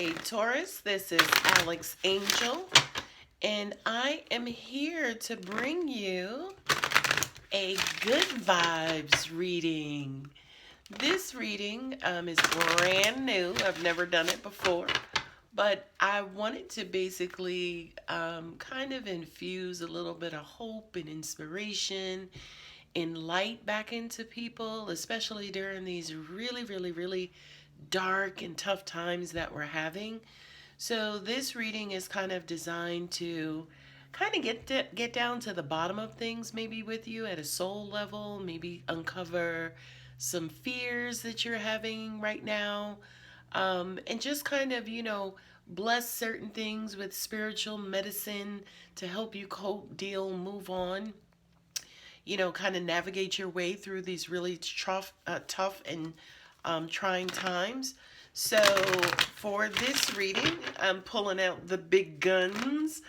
Hey Taurus, this is Alex Angel, and I am here to bring you a good vibes reading. This reading is brand new. I've never done it before, but I wanted to basically kind of infuse a little bit of hope and inspiration and light back into people, especially during these really dark and tough times that we're having. So this reading is kind of designed to kind of get down to the bottom of things maybe with you at a soul level, maybe uncover some fears that you're having right now. And just kind of, bless certain things with spiritual medicine to help you cope, deal, move on, kind of navigate your way through these really tough and trying times. So for this reading, I'm pulling out the big guns.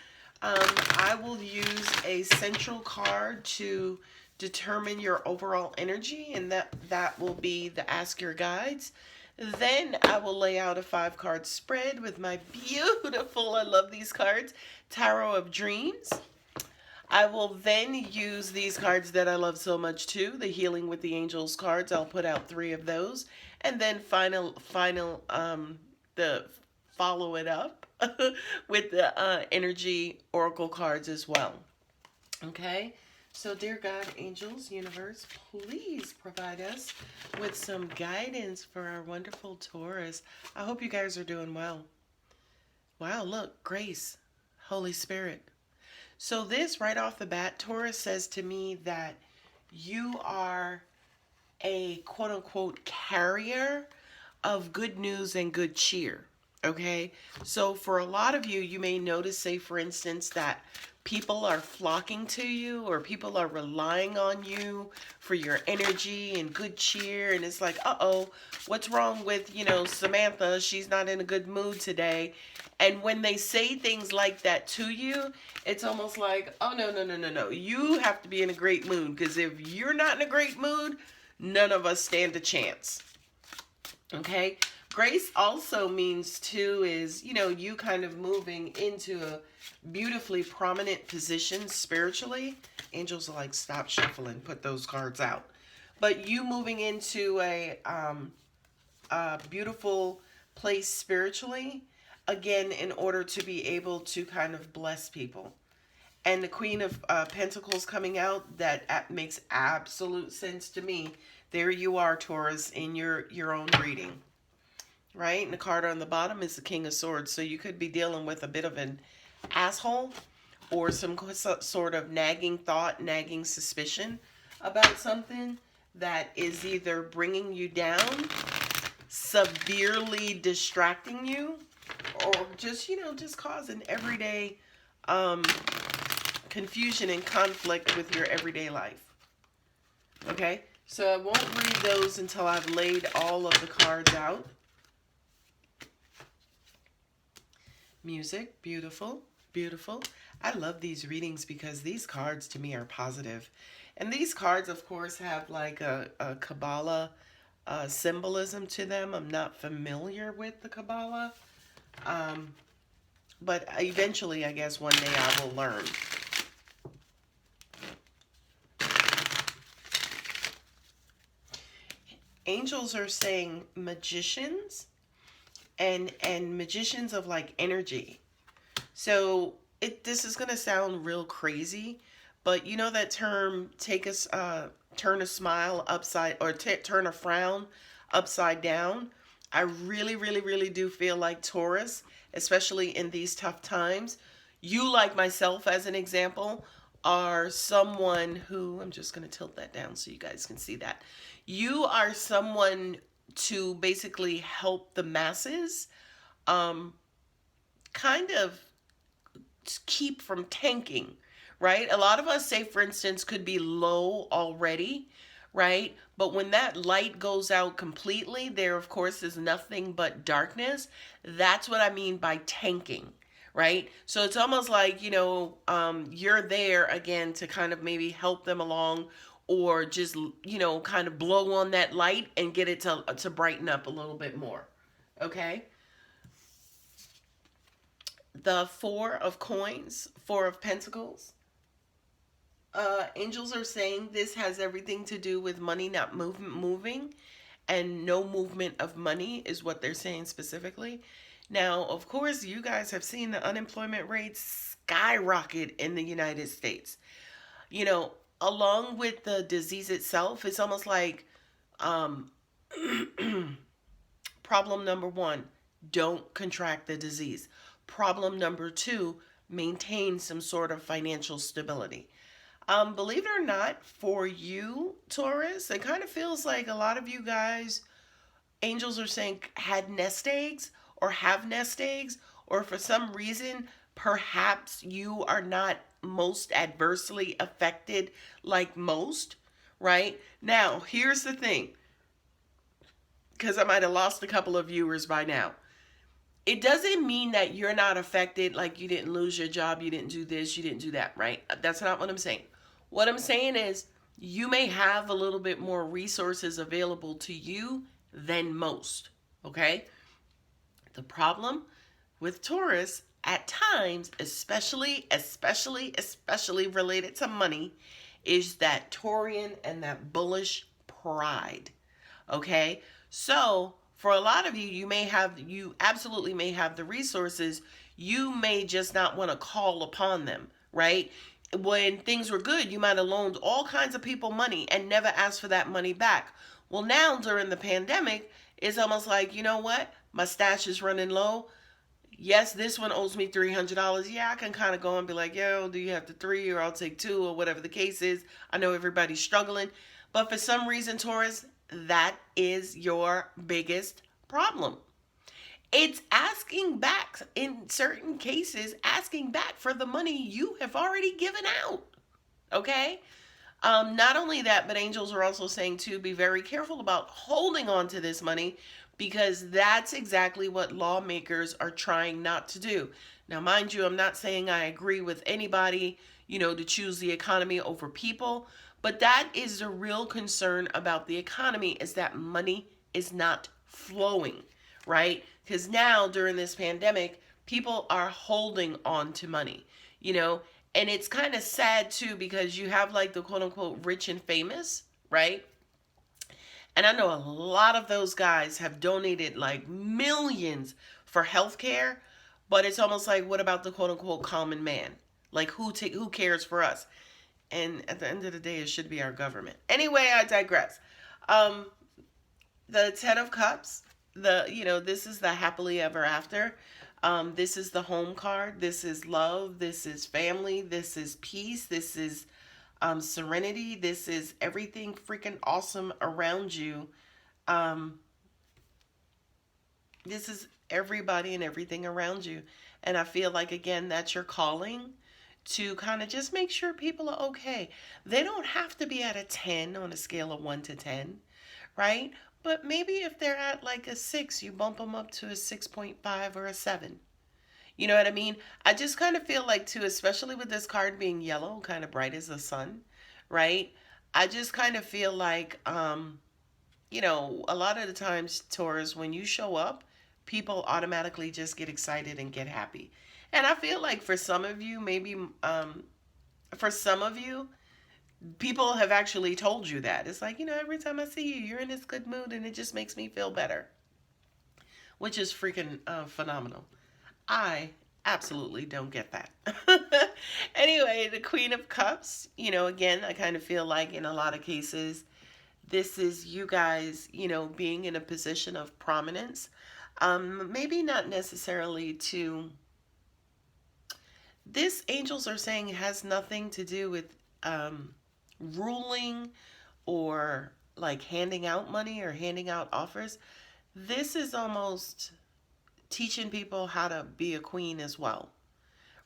I will use a central card to determine your overall energy, and that will be the Ask Your Guides. Then I will lay out a 5-card spread with my beautiful, I love these cards, Tarot of Dreams. I will then use these cards that I love so much too, the Healing with the Angels cards. I'll put out 3 of those, and then the follow it up with the energy oracle cards as well. Okay, so dear God, angels, universe, please provide us with some guidance for our wonderful Taurus. I hope you guys are doing well. Wow, look, grace, Holy Spirit. So this right off the bat, Taurus says to me that you are a quote unquote carrier of good news and good cheer. Okay. So for a lot of you, you may notice, say for instance, that people are flocking to you or people are relying on you for your energy and good cheer. And it's like, uh-oh, what's wrong with, Samantha? She's not in a good mood today. And when they say things like that to you, it's almost like, oh, no. You have to be in a great mood, because if you're not in a great mood, none of us stand a chance. Okay? Grace also means, too, is, you kind of moving into a beautifully prominent position spiritually. Angels are like, stop shuffling, put those cards out. But you moving into a beautiful place spiritually, again, in order to be able to kind of bless people. And the Queen of Pentacles coming out, that makes absolute sense to me. There you are, Taurus, in your own reading. Right? And the card on the bottom is the King of Swords. So you could be dealing with a bit of an asshole or some sort of nagging thought, nagging suspicion about something that is either bringing you down, severely distracting you, or just, just causing everyday confusion and conflict with your everyday life. Okay? So I won't read those until I've laid all of the cards out. Music, beautiful, beautiful. I love these readings because these cards to me are positive. And these cards, of course, have like a Kabbalah symbolism to them. I'm not familiar with the Kabbalah. But eventually, I guess one day I will learn. Angels are saying magicians and magicians of like energy. So this is going to sound real crazy, but you know that term, turn a smile upside, or turn a frown upside down. I really do feel like Taurus, especially in these tough times, you, like myself as an example, are someone who, I'm just going to tilt that down so you guys can see that. You are someone to basically help the masses kind of keep from tanking, right? A lot of us, say for instance, could be low already, right? But when that light goes out completely, there of course is nothing but darkness. That's what I mean by tanking, right? So it's almost like, you're there again to kind of maybe help them along, or just, kind of blow on that light and get it to brighten up a little bit more. Okay? the Four of Coins, Four of Pentacles. Angels are saying this has everything to do with money not moving, and no movement of money is what they're saying specifically. Now, of course, you guys have seen the unemployment rate skyrocket in the United States. You know, along with the disease itself, it's almost like um, problem number one, don't contract the disease. Problem number two, maintain some sort of financial stability. Believe it or not, for you, Taurus, it kind of feels like a lot of you guys, angels are saying, had nest eggs or have nest eggs, or for some reason, perhaps you are not most adversely affected like most, right? Now, here's the thing, because I might have lost a couple of viewers by now. It doesn't mean that you're not affected, like you didn't lose your job, you didn't do this, you didn't do that, right? That's not what I'm saying. What I'm saying is you may have a little bit more resources available to you than most, okay? The problem with Taurus at times, especially related to money, is that Taurian and that bullish pride. Okay? So, for a lot of you, you absolutely may have the resources. You may just not want to call upon them, right? When things were good, you might have loaned all kinds of people money and never asked for that money back. Well, now during the pandemic, it's almost like, you know what? My stash is running low. Yes, this one owes me $300. Yeah, I can kind of go and be like, yo, do you have the three, or I'll take two, or whatever the case is. I know everybody's struggling. But for some reason, Taurus, that is your biggest problem. It's asking back, in certain cases, asking back for the money you have already given out. Okay? Not only that, but angels are also saying to be very careful about holding on to this money, because that's exactly what lawmakers are trying not to do. Now, mind you, I'm not saying I agree with anybody, to choose the economy over people, but that is the real concern about the economy, is that money is not flowing, right? Because now during this pandemic, people are holding on to money, and it's kind of sad too, because you have like the quote unquote rich and famous, right? And I know a lot of those guys have donated like millions for healthcare, but it's almost like, what about the quote unquote common man? Like who cares for us? And at the end of the day, it should be our government. Anyway, I digress. Um, the Ten of Cups, this is the happily ever after. This is the home card. This is love. This is family. This is peace. This is serenity. This is everything freaking awesome around you. Um, this is everybody and everything around you. And I feel like, again, that's your calling, to kind of just make sure people are okay. They don't have to be at a 10 on a scale of 1 to 10, right? But maybe if they're at like a 6, you bump them up to a 6.5 or a 7. You know what I mean? I just kind of feel like, too, especially with this card being yellow, kind of bright as the sun, right? I just kind of feel like, a lot of the times, Taurus, when you show up, people automatically just get excited and get happy. And I feel like for some of you, maybe, for some of you, people have actually told you that. It's like, every time I see you, you're in this good mood and it just makes me feel better, which is freaking phenomenal. I absolutely don't get that. Anyway, the Queen of Cups, again, I kind of feel like in a lot of cases, this is you guys, being in a position of prominence. Maybe not necessarily to, this, angels are saying, has nothing to do with ruling or like handing out money or handing out offers. This is almost teaching people how to be a queen as well,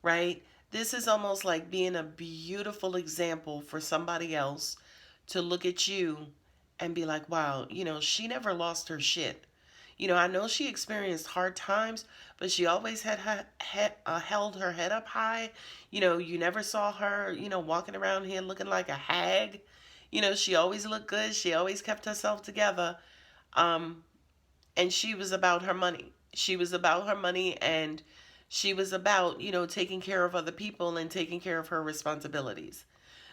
right? This is almost like being a beautiful example for somebody else to look at you and be like, wow, she never lost her shit. I know she experienced hard times, but she always had held her head up high. You never saw her, walking around here looking like a hag. She always looked good. She always kept herself together. And she was about her money. She was about her money, and She was about, taking care of other people and taking care of her responsibilities.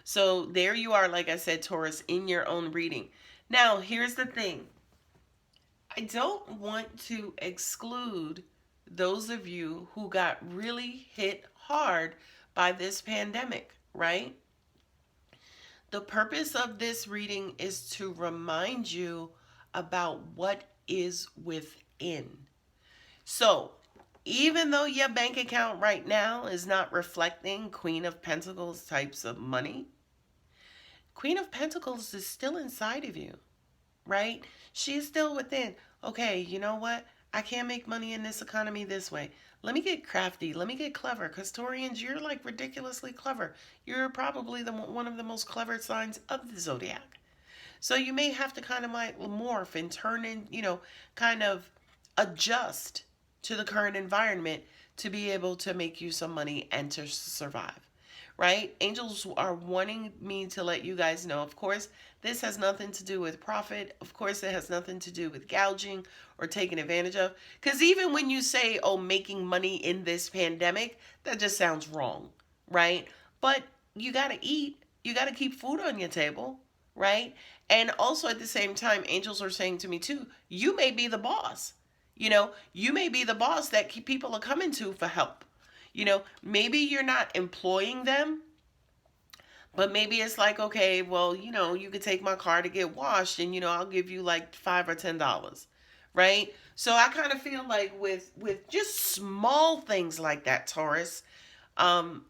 So there you are, like I said, Taurus, in your own reading. Now, here's the thing. I don't want to exclude those of you who got really hit hard by this pandemic, right? The purpose of this reading is to remind you about what is within. So, even though your bank account right now is not reflecting Queen of Pentacles types of money, Queen of Pentacles is still inside of you, right? She's still within. Okay, you know what? I can't make money in this economy this way. Let me get crafty. Let me get clever. Because Taurians, you're like ridiculously clever. You're probably one of the most clever signs of the zodiac. So you may have to kind of like morph and turn in, kind of adjust to the current environment to be able to make you some money and to survive. Right? Angels are wanting me to let you guys know. Of course, this has nothing to do with profit. Of course, it has nothing to do with gouging or taking advantage of. Because even when you say, oh, making money in this pandemic, that just sounds wrong, right? But you got to eat. You got to keep food on your table, right? And also at the same time, angels are saying to me too, you may be the boss. You may be the boss that people are coming to for help. Maybe you're not employing them, but maybe it's like, okay, well, you could take my car to get washed and, I'll give you like $5 or $10, right? So I kind of feel like with just small things like that, Taurus,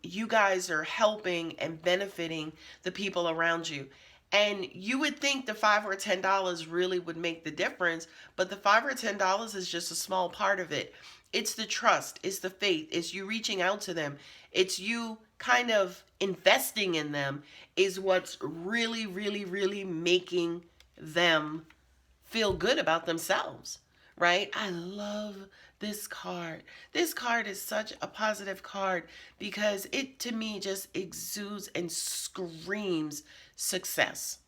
you guys are helping and benefiting the people around you. And you would think the $5 or $10 really would make the difference, but the $5 or $10 is just a small part of it. It's the trust, it's the faith, it's you reaching out to them, it's you kind of investing in them, is what's really, really, really making them feel good about themselves, right? I love this card. This card is such a positive card because it to me just exudes and screams success,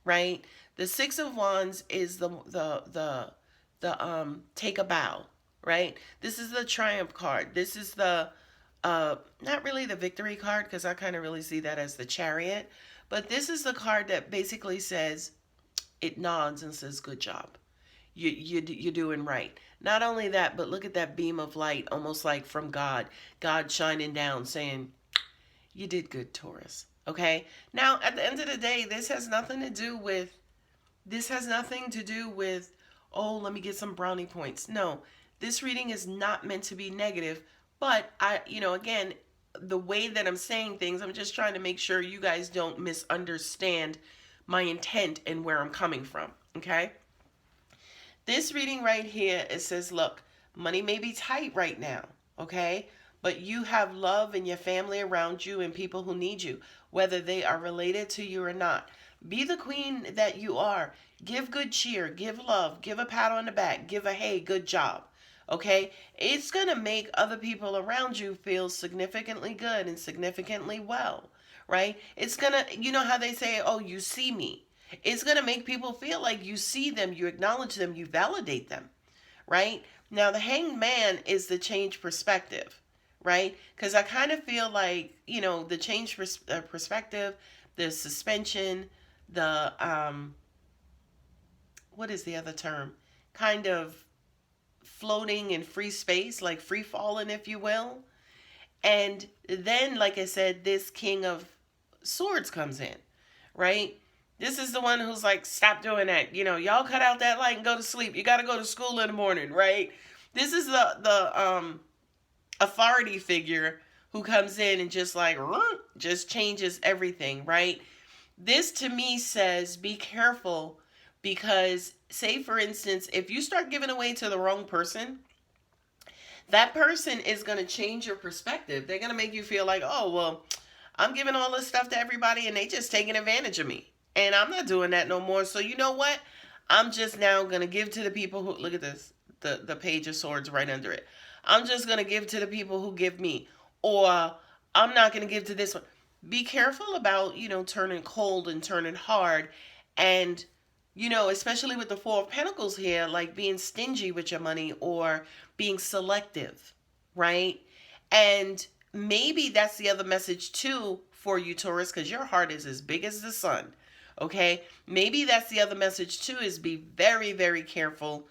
right? The 6 of Wands is the take a bow, right? This is the Triumph card. This is the not really the Victory card because I kind of really see that as the Chariot, but this is the card that basically says, it nods and says good job. You're doing right. Not only that, but look at that beam of light, almost like from God shining down saying, you did good, Taurus. Okay. Now at the end of the day, this has nothing to do with, oh, let me get some brownie points. No, this reading is not meant to be negative, but again, the way that I'm saying things, I'm just trying to make sure you guys don't misunderstand my intent and where I'm coming from. Okay. This reading right here, it says, look, money may be tight right now. Okay. But you have love in your family around you and people who need you, whether they are related to you or not. Be the queen that you are. Give good cheer, give love, give a pat on the back, give a hey, good job. Okay? It's going to make other people around you feel significantly good and significantly well, right? It's going to, you know how they say, oh, you see me. It's going to make people feel like you see them, you acknowledge them, you validate them, right? Now, the Hanged Man is the change perspective, right? Because I kind of feel like, the change perspective, the suspension, the, what is the other term? Kind of floating in free space, like free falling, if you will. And then, like I said, this King of Swords comes in, right? This is the one who's like, stop doing that. Y'all cut out that light and go to sleep. You got to go to school in the morning, right? This is the authority figure who comes in and just changes everything, right? This to me says be careful because, say for instance, if you start giving away to the wrong person, that person is going to change your perspective. They're going to make you feel like, oh, well, I'm giving all this stuff to everybody and they just taking advantage of me. And I'm not doing that no more. So you know what? I'm just now going to give to the people who, look at this, the Page of Swords right under it. I'm just going to give to the people who give me. Or I'm not going to give to this one. Be careful about, turning cold and turning hard. And, especially with the Four of Pentacles here, like being stingy with your money or being selective, right? And maybe that's the other message too for you, Taurus, because your heart is as big as the sun. Okay? Maybe that's the other message too, is be very, very careful.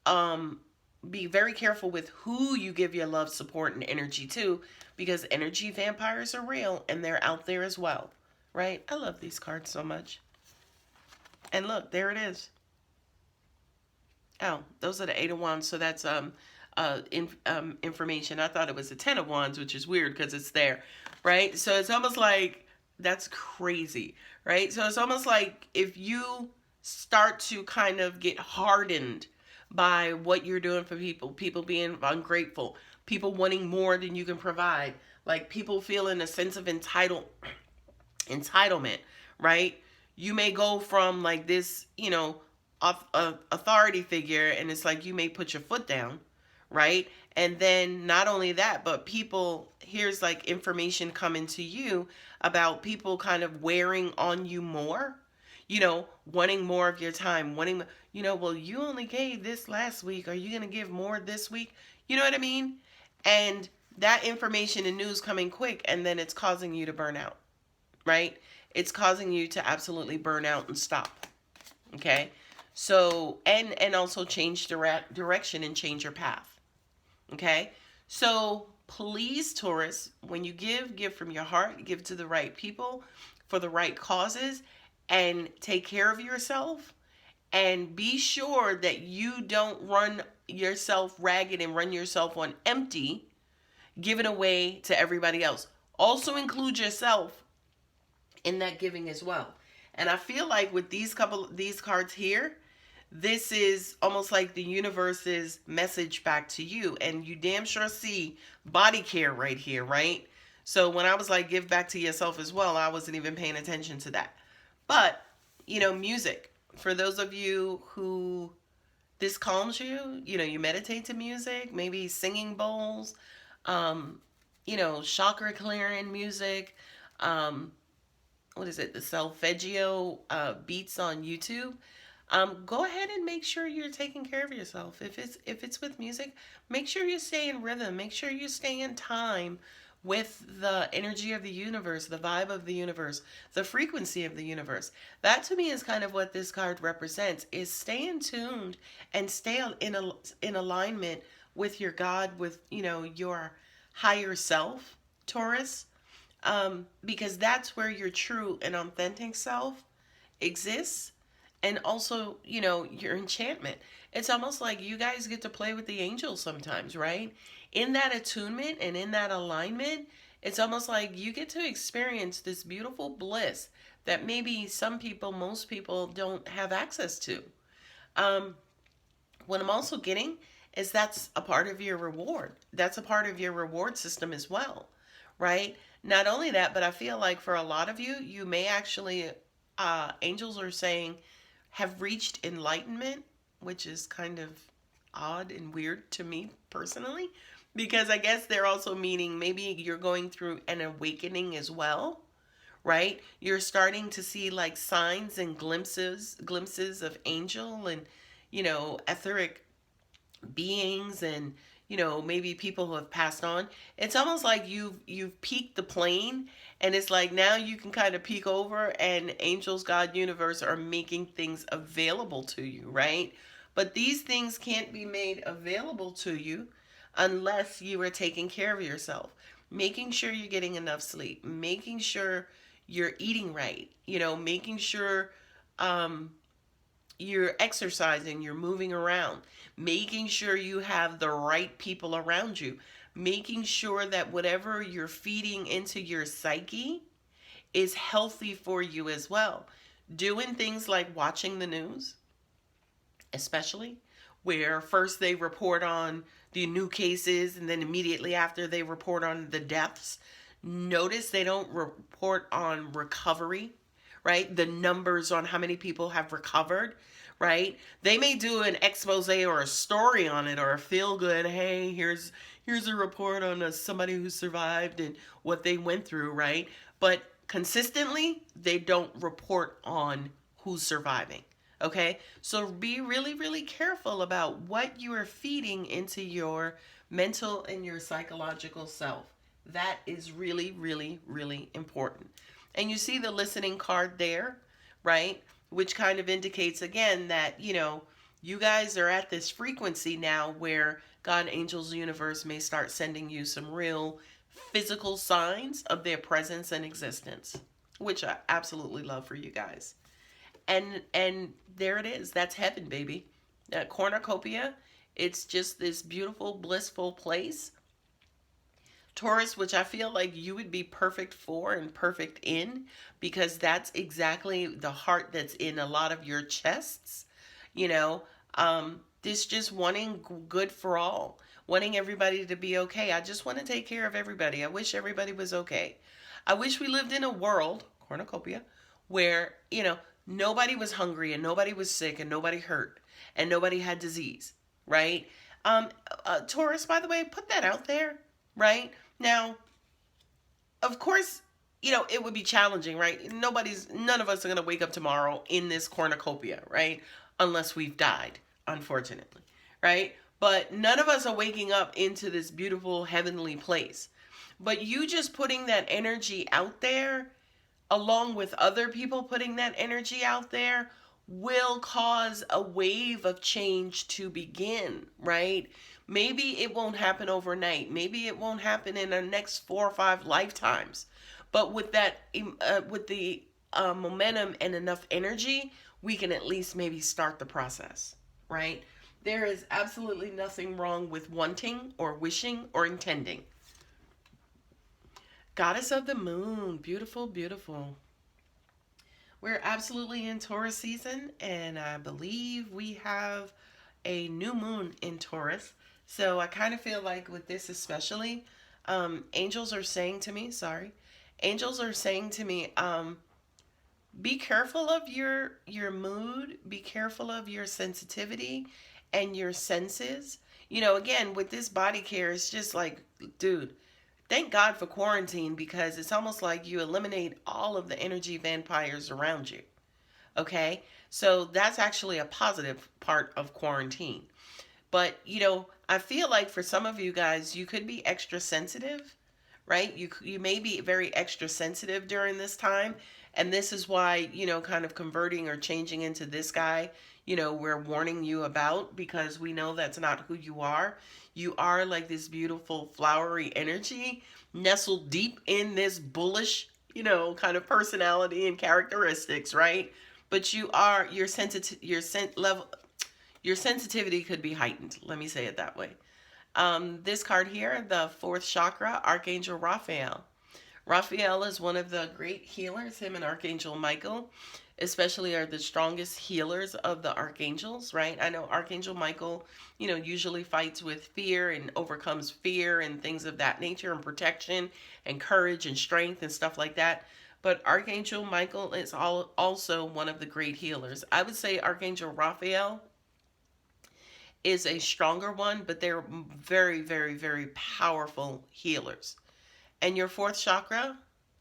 Um, be very careful with who you give your love, support, and energy to, because energy vampires are real and they're out there as well. Right? I love these cards so much. And look, there it is. Oh, those are the Eight of Wands. So that's information. I thought it was the Ten of Wands, which is weird because it's there, right? So it's almost like that's crazy, right? So it's almost like if you start to kind of get hardened by what you're doing for people, people being ungrateful, people wanting more than you can provide, like people feeling a sense of entitlement, right? You may go from like this, authority figure, and it's like you may put your foot down, right? And then not only that, but people, here's like information coming to you about people kind of wearing on you more, wanting more of your time, wanting, well, you only gave this last week. Are you going to give more this week? You know what I mean? And that information and news coming quick, and then it's causing you to burn out, right? It's causing you to absolutely burn out and stop. Okay? So, and also change direction and change your path. Okay? So, please, Taurus, when you give from your heart, give to the right people for the right causes, and take care of yourself, and be sure that you don't run yourself ragged and run yourself on empty, giving away to everybody else. Also include yourself in that giving as well. And I feel like with these cards here, this is almost like the universe's message back to you. And you damn sure see body care right here, right? So when I was like, give back to yourself as well, I wasn't even paying attention to that. But, music. For those of you who this calms you, you meditate to music, maybe singing bowls, chakra clearing music, what is it, the solfeggio beats on YouTube. Go ahead and make sure you're taking care of yourself. If it's with music, make sure you stay in rhythm. Make sure you stay in time with the energy of the universe, the vibe of the universe, the frequency of the universe. That to me is kind of what this card represents, is staying tuned and stay in alignment with your God, with, your higher self, Taurus. Because that's where your true and authentic self exists. And also, your enchantment. It's almost like you guys get to play with the angels sometimes, right? In that attunement and in that alignment, it's almost like you get to experience this beautiful bliss that maybe some people, most people don't have access to. Um, what I'm also getting is that's a part of your reward. That's a part of your reward system as well, right? Not only that, but I feel like for a lot of you, you may actually, angels are saying, have reached enlightenment, which is kind of odd and weird to me personally, because I guess they're also meaning maybe you're going through an awakening as well, right? You're starting to see like signs and glimpses of angel and, etheric beings, and maybe people who have passed on. It's almost like you've peaked the plane, and it's like now you can kind of peek over, and angels, God, universe are making things available to you, right? But these things can't be made available to you unless you are taking care of yourself, making sure you're getting enough sleep, making sure you're eating right, making sure um you're exercising, you're moving around, making sure you have the right people around you, making sure that whatever you're feeding into your psyche is healthy for you as well. Doing things like watching the news, especially where first they report on the new cases and then immediately after they report on the deaths. Notice they don't report on recovery, right? The numbers on how many people have recovered, right? They may do an expose or a story on it or a feel good, hey, here's a report on somebody who survived and what they went through, right? But consistently, they don't report on who's surviving. Okay, so be really, really careful about what you are feeding into your mental and your psychological self. That is really, really, really important. And you see the listening card there, right? Which kind of indicates again that, you guys are at this frequency now where God, angels, universe may start sending you some real physical signs of their presence and existence, which I absolutely love for you guys. And there it is. That's heaven, baby. That cornucopia, it's just this beautiful, blissful place. Taurus, which I feel like you would be perfect for and perfect in, because that's exactly the heart that's in a lot of your chests. You know, this just wanting good for all, wanting everybody to be okay. I just want to take care of everybody. I wish everybody was okay. I wish we lived in a world, cornucopia, where, nobody was hungry and nobody was sick and nobody hurt and nobody had disease, right? Taurus, by the way, put that out there, right? Now, of course, it would be challenging, right? None of us are going to wake up tomorrow in this cornucopia, right? Unless we've died, unfortunately, right? But none of us are waking up into this beautiful heavenly place. But you just putting that energy out there, along with other people putting that energy out there, will cause a wave of change to begin, right? Maybe it won't happen overnight. Maybe it won't happen in the next 4 or 5 lifetimes. But with that, with the momentum and enough energy, we can at least maybe start the process, right? There is absolutely nothing wrong with wanting or wishing or intending. Goddess of the moon, beautiful, beautiful. We're absolutely in Taurus season, and I believe we have a new moon in Taurus. So I kind of feel like with this especially, angels are saying to me, angels are saying to me, be careful of your mood, be careful of your sensitivity and your senses. Again, with this body care, it's just like, dude, thank God for quarantine, because it's almost like you eliminate all of the energy vampires around you. Okay? So that's actually a positive part of quarantine. But, I feel like for some of you guys, you could be extra sensitive, right? You may be very extra sensitive during this time. And this is why, kind of converting or changing into this guy, we're warning you about, because we know that's not who you are. You are like this beautiful flowery energy nestled deep in this bullish, kind of personality and characteristics, right? But your sensitivity could be heightened. Let me say it that way. This card here, the fourth chakra, Archangel Raphael. Raphael is one of the great healers. Him and Archangel Michael especially are the strongest healers of the archangels, right? I know Archangel Michael, usually fights with fear and overcomes fear and things of that nature, and protection and courage and strength and stuff like that. But Archangel Michael is also one of the great healers. I would say Archangel Raphael is a stronger one, but they're very, very, very powerful healers. And your fourth chakra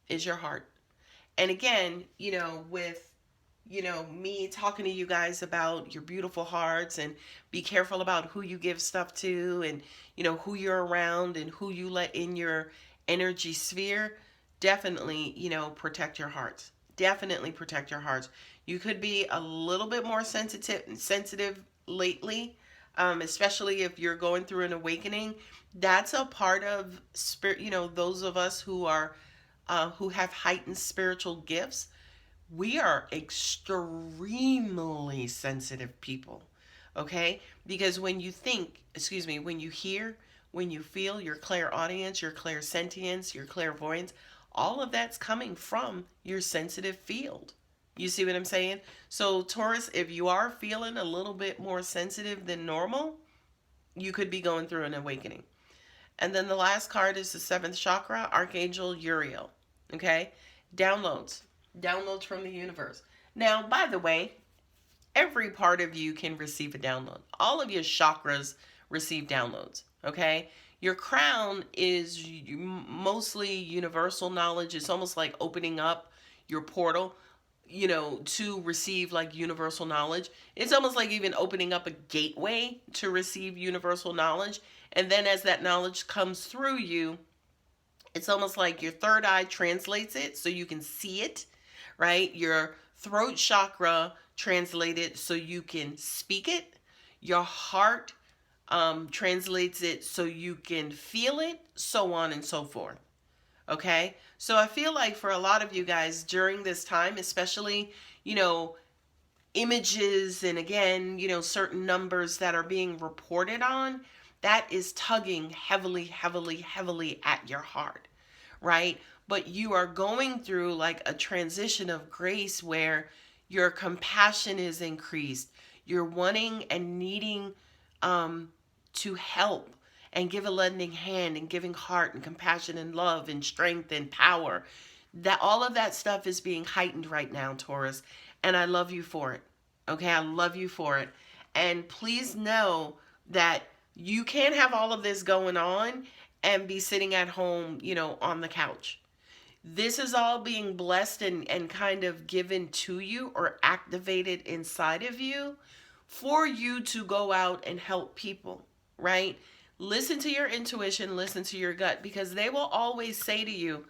is your heart. And again, with me talking to you guys about your beautiful hearts, and be careful about who you give stuff to, and who you're around and who you let in your energy sphere. Definitely, protect your hearts. Definitely protect your hearts. You could be a little bit more sensitive lately, especially if you're going through an awakening. That's a part of spirit. Those of us who have heightened spiritual gifts, we are extremely sensitive people. Okay? Because when you when you hear, when you feel, your clairaudience, your clairsentience, your clairvoyance, all of that's coming from your sensitive field. You see what I'm saying? So, Taurus, if you are feeling a little bit more sensitive than normal, you could be going through an awakening. And then the last card is the seventh chakra, Archangel Uriel. Okay? Downloads. Downloads from the universe. Now, by the way, every part of you can receive a download. All of your chakras receive downloads. Okay? Your crown is mostly universal knowledge. It's almost like opening up your portal. to receive like universal knowledge. It's almost like even opening up a gateway to receive universal knowledge. And then as that knowledge comes through you, it's almost like your third eye translates it so you can see it, right? Your throat chakra translates it so you can speak it. Your heart translates it so you can feel it, so on and so forth. Okay? So I feel like for a lot of you guys during this time, especially, you know, images and again, certain numbers that are being reported on, that is tugging heavily, heavily, heavily at your heart, right? But you are going through like a transition of grace where your compassion is increased. You're wanting and needing to help and give a lending hand and giving heart and compassion and love and strength and power. That all of that stuff is being heightened right now, Taurus, and I love you for it. Okay, I love you for it. And please know that you can't have all of this going on and be sitting at home, on the couch. This is all being blessed and kind of given to you or activated inside of you for you to go out and help people, right? Listen to your intuition, listen to your gut, because they will always say to you,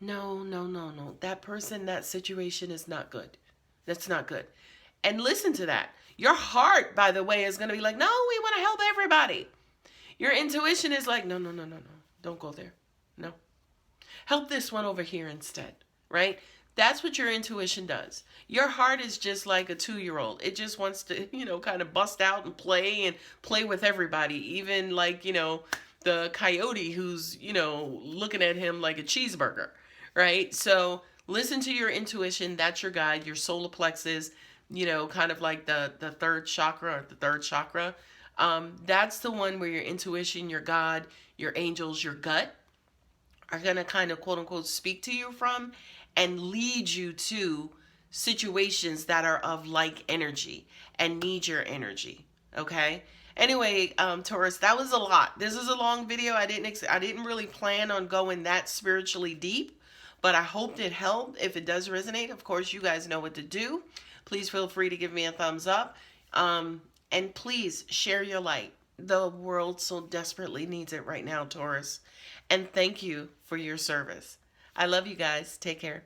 no, no, no, no, that person, that situation is not good. That's not good. And listen to that. Your heart, by the way, is going to be like, no, we want to help everybody. Your intuition is like, no, no, no, no, no. Don't go there. No. Help this one over here instead, right? That's what your intuition does. Your heart is just like a 2-year-old. It just wants to, kind of bust out and play with everybody. Even like, the coyote who's, looking at him like a cheeseburger, right? So listen to your intuition. That's your guide, your solar plexus, kind of like the third chakra or the third chakra. That's the one where your intuition, your God, your angels, your gut are going to kind of quote unquote speak to you from and lead you to situations that are of like energy and need your energy. Okay. Anyway, Taurus, that was a lot. This is a long video. I didn't really plan on going that spiritually deep, but I hoped it helped. If it does resonate, of course, you guys know what to do. Please feel free to give me a thumbs up. And please share your light. The world so desperately needs it right now, Taurus. And thank you for your service. I love you guys. Take care.